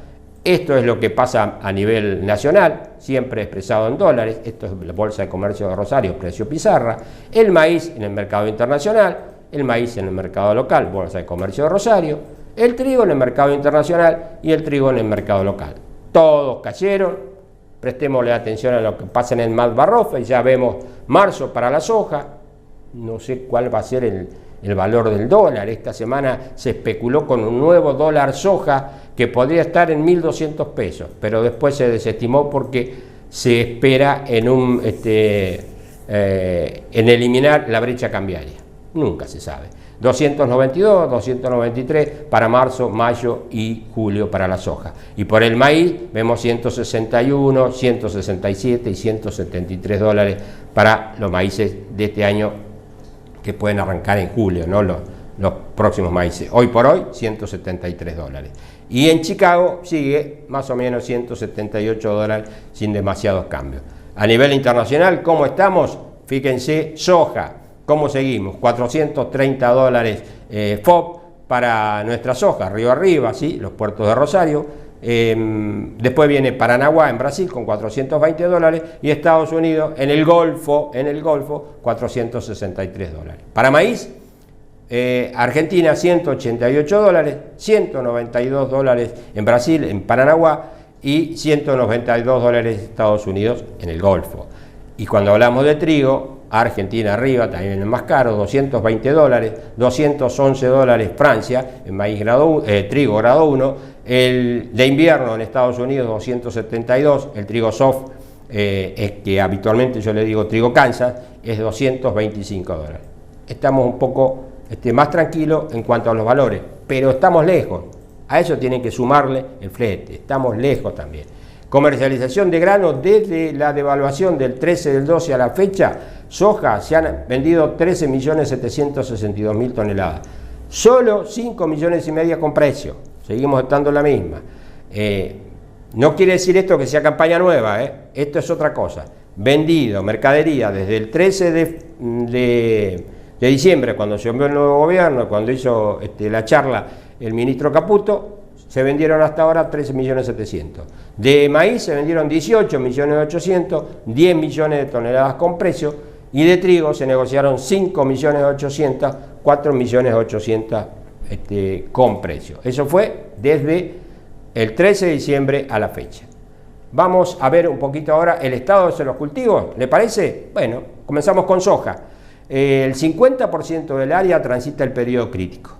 Esto es lo que pasa a nivel nacional, siempre expresado en dólares. Esto es la Bolsa de Comercio de Rosario, precio pizarra. El maíz en el mercado internacional, el maíz en el mercado local, Bolsa de Comercio de Rosario. El trigo en el mercado internacional y el trigo en el mercado local. Todos cayeron. Prestémosle atención a lo que pasa en el Mad-Barrofa y ya vemos marzo para la soja. No sé cuál va a ser el valor del dólar. Esta semana se especuló con un nuevo dólar soja que podría estar en 1.200 pesos, pero después se desestimó porque se espera en eliminar la brecha cambiaria. Nunca se sabe. 292, 293 para marzo, mayo y julio para la soja. Y por el maíz vemos 161, 167 y 173 dólares para los maíces de este año que pueden arrancar en julio, ¿no? Los próximos maíces. Hoy por hoy, 173 dólares. Y en Chicago sigue más o menos 178 dólares sin demasiados cambios. A nivel internacional, ¿cómo estamos? Fíjense, soja, ¿cómo seguimos? 430 dólares FOB para nuestra soja, río arriba, ¿sí? Los puertos de Rosario. Después viene Paranaguá en Brasil con 420 dólares y Estados Unidos en el Golfo 463 dólares. Para maíz, Argentina 188 dólares, 192 dólares en Brasil, en Paranaguá y 192 dólares Estados Unidos en el Golfo. Y cuando hablamos de trigo, Argentina arriba, también el más caro, $220, $211 Francia, el maíz trigo grado 1, el de invierno en Estados Unidos 272, el trigo soft, es que habitualmente yo le digo trigo Kansas, es $225. Estamos un poco más tranquilos en cuanto a los valores, pero estamos lejos. A eso tienen que sumarle el flete, estamos lejos también. Comercialización de grano desde la devaluación del 13 del 12 a la fecha, soja se han vendido 13.762.000 toneladas. Solo 5 millones y medio con precio. Seguimos estando en la misma. No quiere decir esto que sea campaña nueva, esto es otra cosa. Vendido, mercadería, desde el 13 de diciembre, cuando se envió el nuevo gobierno, cuando hizo la charla el ministro Caputo, se vendieron hasta ahora 13.700.000. De maíz se vendieron 18.800.000, 10 millones de toneladas con precio, y de trigo se negociaron 5.800.000, 4.800.000 con precio. Eso fue desde el 13 de diciembre a la fecha. Vamos a ver un poquito ahora el estado de los cultivos, ¿le parece? Bueno, comenzamos con soja. El 50% del área transita el periodo crítico.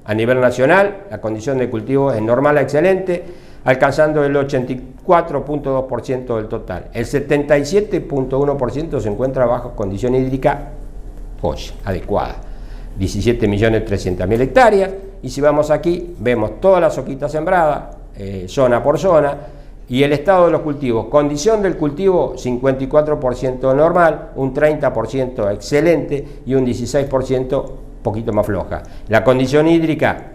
A nivel nacional, la condición de cultivo es normal a excelente, alcanzando el 84.2% del total. El 77.1% se encuentra bajo condición hídrica adecuada. 17.300.000 hectáreas. Y si vamos aquí, vemos todas las hojitas sembradas, zona por zona, y el estado de los cultivos. Condición del cultivo, 54% normal, un 30% excelente y un 16% poquito más floja. La condición hídrica,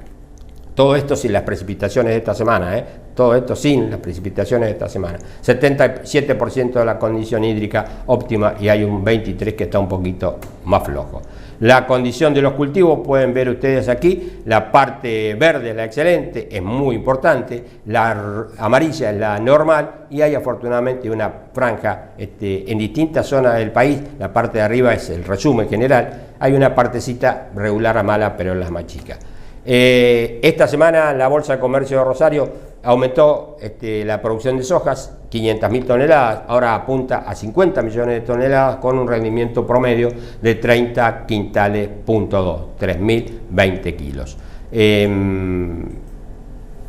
todo esto sin las precipitaciones de esta semana, todo esto sin las precipitaciones de esta semana. 77% de la condición hídrica óptima y hay un 23% que está un poquito más flojo. La condición de los cultivos, pueden ver ustedes aquí, la parte verde es la excelente, es muy importante, la amarilla es la normal y hay afortunadamente una franja en distintas zonas del país. La parte de arriba es el resumen general, hay una partecita regular a mala, pero es la más chica. Esta semana la Bolsa de Comercio de Rosario aumentó la producción de sojas, 500.000 toneladas, ahora apunta a 50 millones de toneladas con un rendimiento promedio de 30 quintales, 3.020 kilos.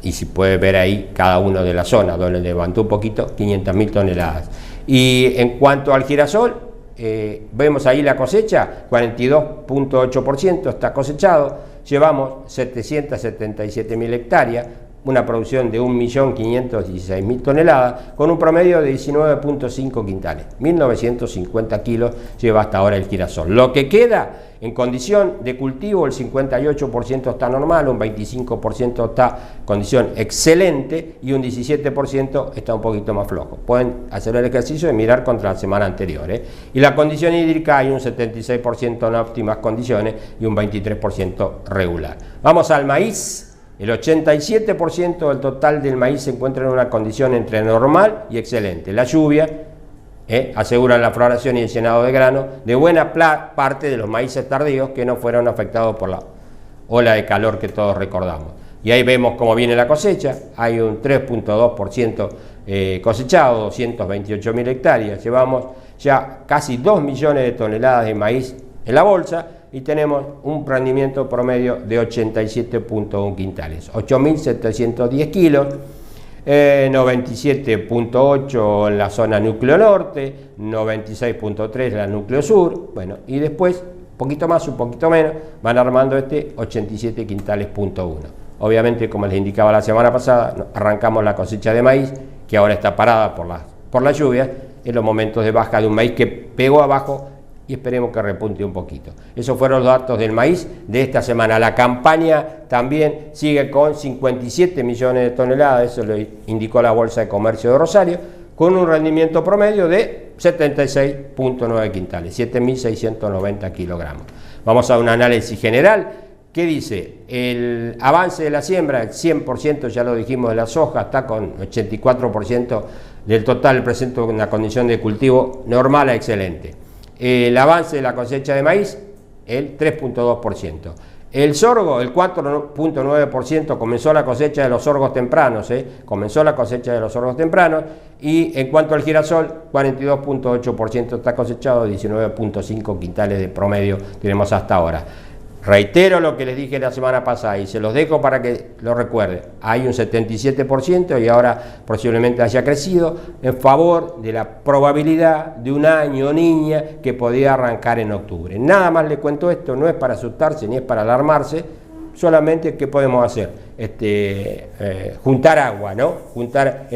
Y si puede ver ahí cada uno de la zona, donde levantó un poquito, 500.000 toneladas. Y en cuanto al girasol, vemos ahí la cosecha, 42.8% está cosechado, llevamos 777.000 hectáreas, una producción de 1.516.000 toneladas, con un promedio de 19.5 quintales, 1.950 kilos lleva hasta ahora el girasol. Lo que queda en condición de cultivo, el 58% está normal, un 25% está en condición excelente y un 17% está un poquito más flojo. Pueden hacer el ejercicio de mirar contra la semana anterior. Y la condición hídrica hay un 76% en óptimas condiciones y un 23% regular. Vamos al maíz. El 87% del total del maíz se encuentra en una condición entre normal y excelente. La lluvia asegura la floración y el llenado de grano de buena parte de los maíces tardíos que no fueron afectados por la ola de calor que todos recordamos. Y ahí vemos cómo viene la cosecha. Hay un 3.2% cosechado, 228.000 hectáreas. Llevamos ya casi 2 millones de toneladas de maíz en la bolsa. Y tenemos un rendimiento promedio de 87.1 quintales, 8.710 kilos, 97.8 en la zona núcleo norte, 96.3 en la núcleo sur, bueno, y después, un poquito más, un poquito menos, van armando 87 quintales.1. Obviamente, como les indicaba la semana pasada, arrancamos la cosecha de maíz, que ahora está parada por la lluvia, en los momentos de baja de un maíz que pegó abajo, y esperemos que repunte un poquito. Esos fueron los datos del maíz de esta semana. La campaña también sigue con 57 millones de toneladas, eso lo indicó la Bolsa de Comercio de Rosario, con un rendimiento promedio de 76.9 quintales, 7.690 kilogramos. Vamos a un análisis general. ¿Qué dice? El avance de la siembra, el 100%, ya lo dijimos, de la soja, está con 84% del total, presenta una condición de cultivo normal a excelente. El avance de la cosecha de maíz, el 3.2%. El sorgo, el 4.9% comenzó la cosecha de los sorgos tempranos, y en cuanto al girasol, 42.8% está cosechado, 19.5 quintales de promedio tenemos hasta ahora. Reitero lo que les dije la semana pasada y se los dejo para que lo recuerden. Hay un 77% y ahora posiblemente haya crecido en favor de la probabilidad de un año niña que podía arrancar en octubre. Nada más le cuento esto, no es para asustarse ni es para alarmarse, solamente ¿qué podemos hacer? Juntar agua, ¿no? Juntar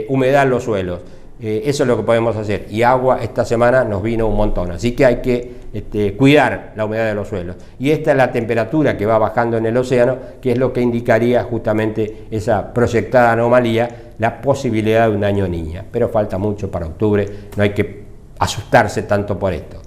humedad en los suelos. Eso es lo que podemos hacer, y agua esta semana nos vino un montón, así que hay que cuidar la humedad de los suelos, y esta es la temperatura que va bajando en el océano, que es lo que indicaría justamente esa proyectada anomalía, la posibilidad de un año niña, pero falta mucho para octubre, no hay que asustarse tanto por esto.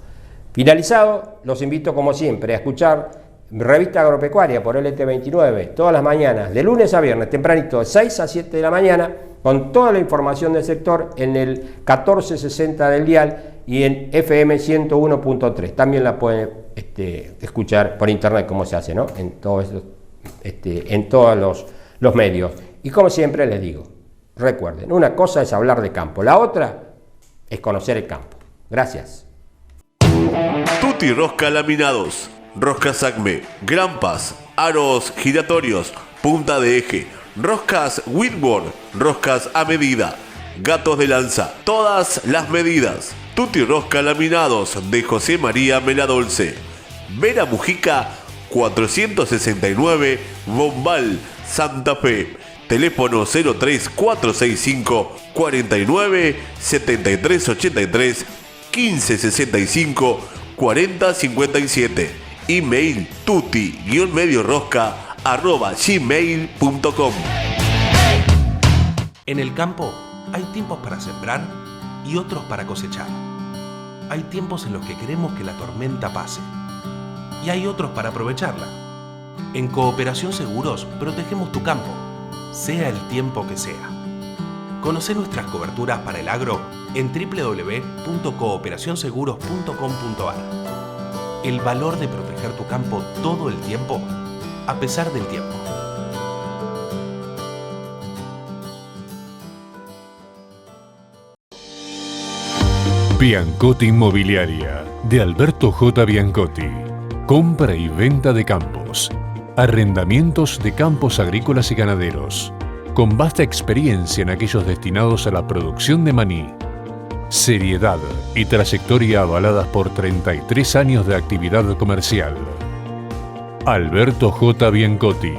Finalizado, los invito como siempre a escuchar Revista Agropecuaria por LT29 todas las mañanas, de lunes a viernes, tempranito, de 6 a 7 de la mañana, con toda la información del sector en el 1460 del dial y en FM 101.3. También la pueden escuchar por internet, como se hace, ¿no? En todos los medios. Y como siempre les digo, recuerden, una cosa es hablar de campo, la otra es conocer el campo. Gracias. Tutti Rosca Laminados, roscas Acme, grampas, aros giratorios, punta de eje, roscas Whitworth, roscas a medida, gatos de lanza, todas las medidas. Tutti Rosca Laminados de José María Meladolce. Vera Mujica 469, Bombal, Santa Fe. Teléfono 03465 49 73 83 15 65 40 57. Email tutti-mediorosca@gmail.com. En el campo hay tiempos para sembrar y otros para cosechar. Hay tiempos en los que queremos que la tormenta pase y hay otros para aprovecharla. En Cooperación Seguros protegemos tu campo, sea el tiempo que sea. Conoce nuestras coberturas para el agro en www.cooperacionseguros.com.ar. El valor de proteger tu campo todo el tiempo, a pesar del tiempo. Biancotti Inmobiliaria, de Alberto J. Biancotti. Compra y venta de campos. Arrendamientos de campos agrícolas y ganaderos. Con vasta experiencia en aquellos destinados a la producción de maní. Seriedad y trayectoria avaladas por 33 años de actividad comercial. Alberto J. Biancotti,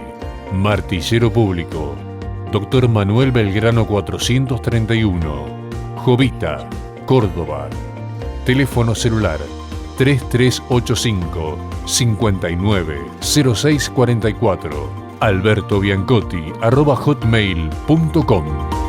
martillero público. Dr. Manuel Belgrano 431, Jovita, Córdoba. Teléfono celular 3385 59 0644. albertobiancotti@hotmail.com.